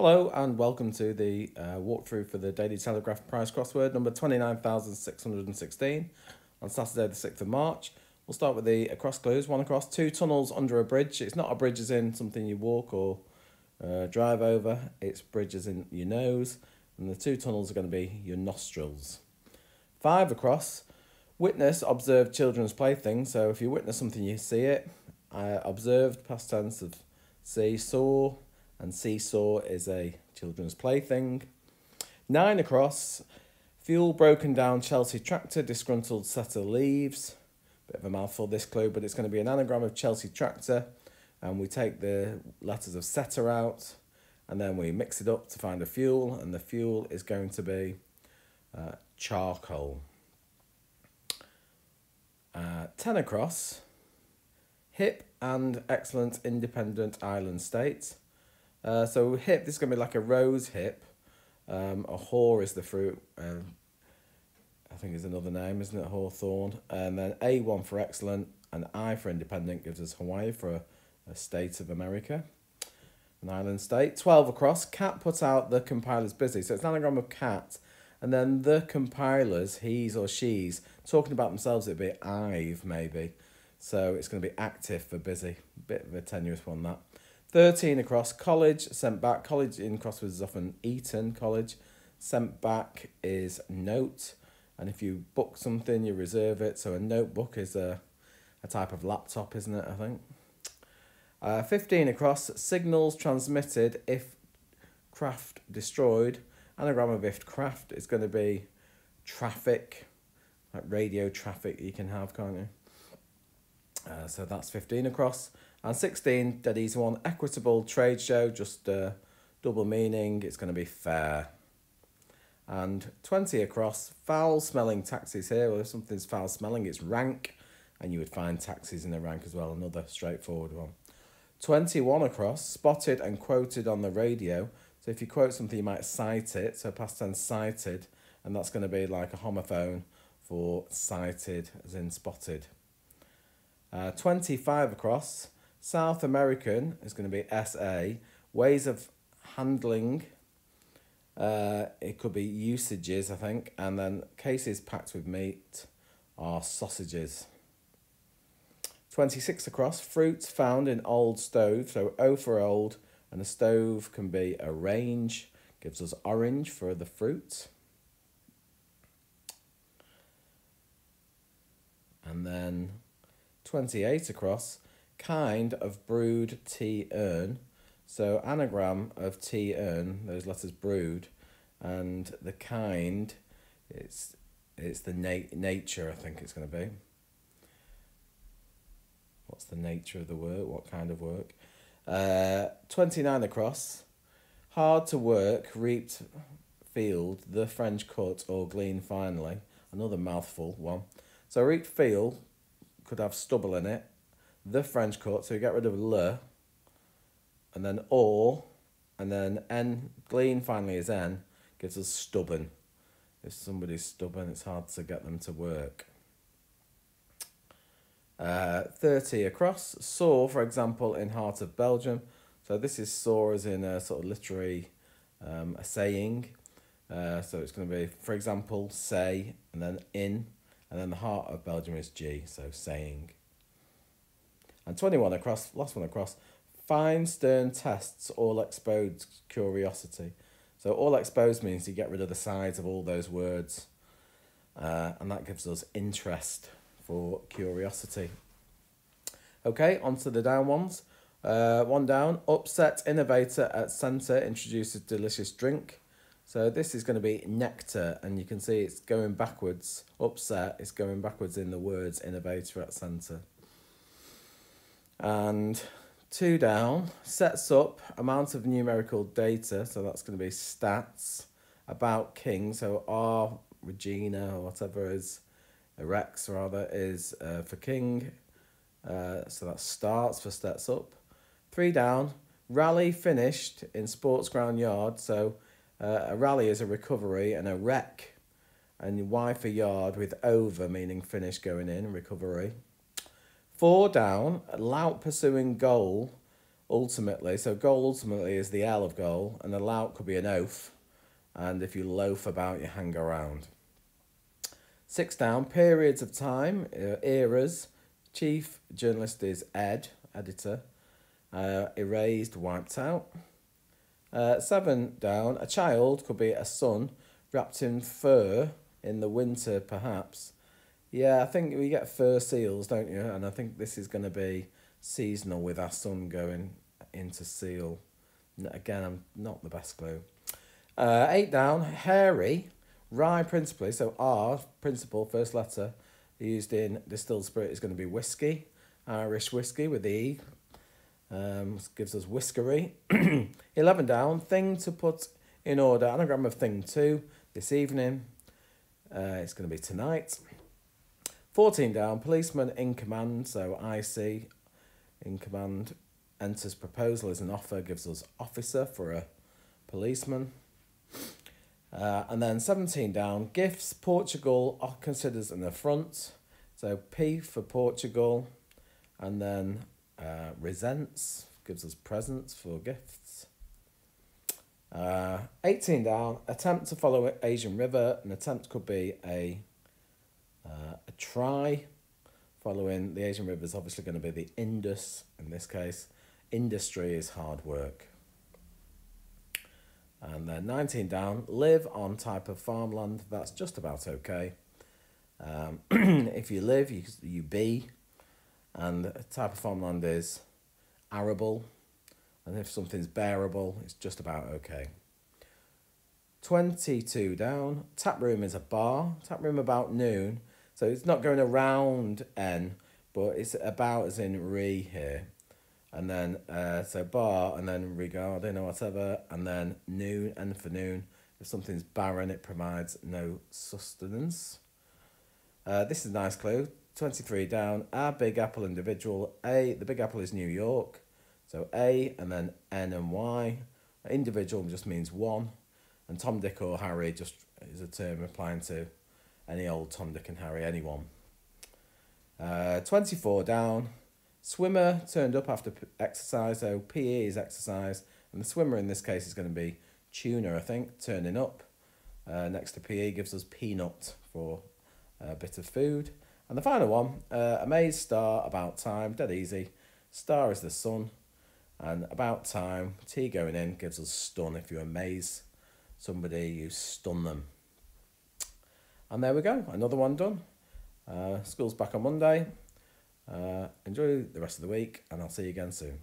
Hello and welcome to the walkthrough for the Daily Telegraph prize crossword number 29,616 on Saturday the 6th of March. We'll start with the across clues. One across, two tunnels under a bridge. It's not a bridge as in something you walk or drive over. It's bridges in your nose. And the two tunnels are going to be your nostrils. Five across, witness, observed children's plaything. So if you witness something, you see it. Observed, past tense of see, saw. And seesaw is a children's plaything. 9 across, fuel broken down Chelsea tractor, disgruntled setter leaves. Bit of a mouthful this clue, but it's going to be an anagram of Chelsea tractor. And we take the letters of setter out and then we mix it up to find a fuel. And the fuel is going to be charcoal. 10 across, hip and excellent independent island state. So hip, this is going to be like a rose hip. A whore is the fruit. I think is another name, isn't it? Hawthorn. And then A1 for excellent and I for independent gives us Hawaii for a state of America. An island state. 12 across. Cat put out the compiler's busy. So it's an anagram of cat. And then the compilers, he's or she's, talking about themselves, it'd be I've maybe. So it's going to be active for busy. Bit of a tenuous one, that. 13 across, college, sent back. College in crosswords is often Eton College. Sent back is note. And if you book something, you reserve it. So a notebook is a type of laptop, isn't it, I think? 15 across, signals transmitted if craft destroyed. Anagram of if craft is going to be traffic, like radio traffic you can have, can't you? So that's 15 across. And 16, dead easy one, equitable trade show, just double meaning, it's going to be fair. And 20 across, foul smelling taxis here. Well, if something's foul smelling, it's rank, and you would find taxis in a rank as well, another straightforward one. 21 across, spotted and quoted on the radio. So if you quote something, you might cite it, so past tense cited, and that's going to be like a homophone for cited, as in spotted. 25 across, South American is going to be SA. Ways of handling, it could be usages, I think. And then cases packed with meat are sausages. 26 across, fruits found in old stove. So O for old, and a stove can be a range. Gives us orange for the fruit. And then 28 across, kind of brewed tea urn. So anagram of tea urn, those letters brewed, and the kind, it's the nature, I think it's going to be. What's the nature of the work? What kind of work? 29 across, hard to work, reaped field, the French cut or glean finally. Another mouthful one. So reaped field could have stubble in it. The French cut, so you get rid of le, and then or, and then n, glean finally is n, gives us stubborn. If somebody's stubborn, it's hard to get them to work. 30 across, saw, for example, in heart of Belgium. So this is saw as in a sort of literary a saying. So it's going to be, for example, say, and then in, and then the heart of Belgium is G, so saying. And 21 across, last one across, fine stern tests all exposed curiosity. So all exposed means you get rid of the sides of all those words. And that gives us interest for curiosity. Okay, on to the down ones. One down, upset innovator at centre introduces delicious drink. So this is going to be nectar, and you can see it's going backwards. Upset is going backwards in the words innovator at centre. And 2 down, sets up amount of numerical data, so that's going to be stats, about king, so R, Regina, or whatever is, Rex rather, is for king, so that starts for sets up. 3 down, rally finished in sports ground yard, so a rally is a recovery, and a wreck, and Y for yard with over, meaning finish going in, recovery. 4 down, lout pursuing goal, ultimately. So goal ultimately is the L of goal, and a lout could be an oath. And if you loaf about, you hang around. 6 down, periods of time, eras. Chief journalist is Ed, editor. Erased, wiped out. 7 down, a child could be a son wrapped in fur in the winter, perhaps. Yeah, I think we get fur seals, don't you? And I think this is going to be seasonal with our son going into seal. Again, I'm not the best clue. 8 down, hairy, rye principally, so R, principal, first letter, used in distilled spirit is going to be whiskey, Irish whiskey with the E, gives us whiskery. 11 down, thing to put in order, anagram of thing 2, this evening, it's going to be tonight. 14 down, policeman in command, so IC, in command, enters proposal as an offer, gives us officer for a policeman. And then 17 down, gifts, Portugal considers an affront, so P for Portugal, and then resents, gives us presents for gifts. 18 down, attempt to follow Asian river, an attempt could be a try. Following the Asian river is obviously going to be the Indus in this case. Industry is hard work. And then 19 down, live on type of farmland. That's just about okay. If you live, you be. And the type of farmland is arable. And if something's bearable, it's just about okay. 22 down, tap room is a bar. Tap room about noon. So it's not going around N, but it's about as in re here. And then, so bar, and then regarding or whatever, and then noon, N for noon. If something's barren, it provides no sustenance. This is a nice clue. 23 down, a Big Apple individual. A, the Big Apple is New York. So A, and then N and Y. Individual just means one. And Tom, Dick or Harry just is a term applying to any old Tom, Dick and Harry, anyone. 24 down. Swimmer turned up after exercise, so PE is exercise. And the swimmer in this case is going to be tuna, I think, turning up. Next to PE gives us peanut for a bit of food. And the final one, amaze, star, about time, dead easy. Star is the sun. And about time, T going in, gives us stun. If you amaze somebody, you stun them. And there we go, another one done. School's back on Monday. Enjoy the rest of the week, and I'll see you again soon.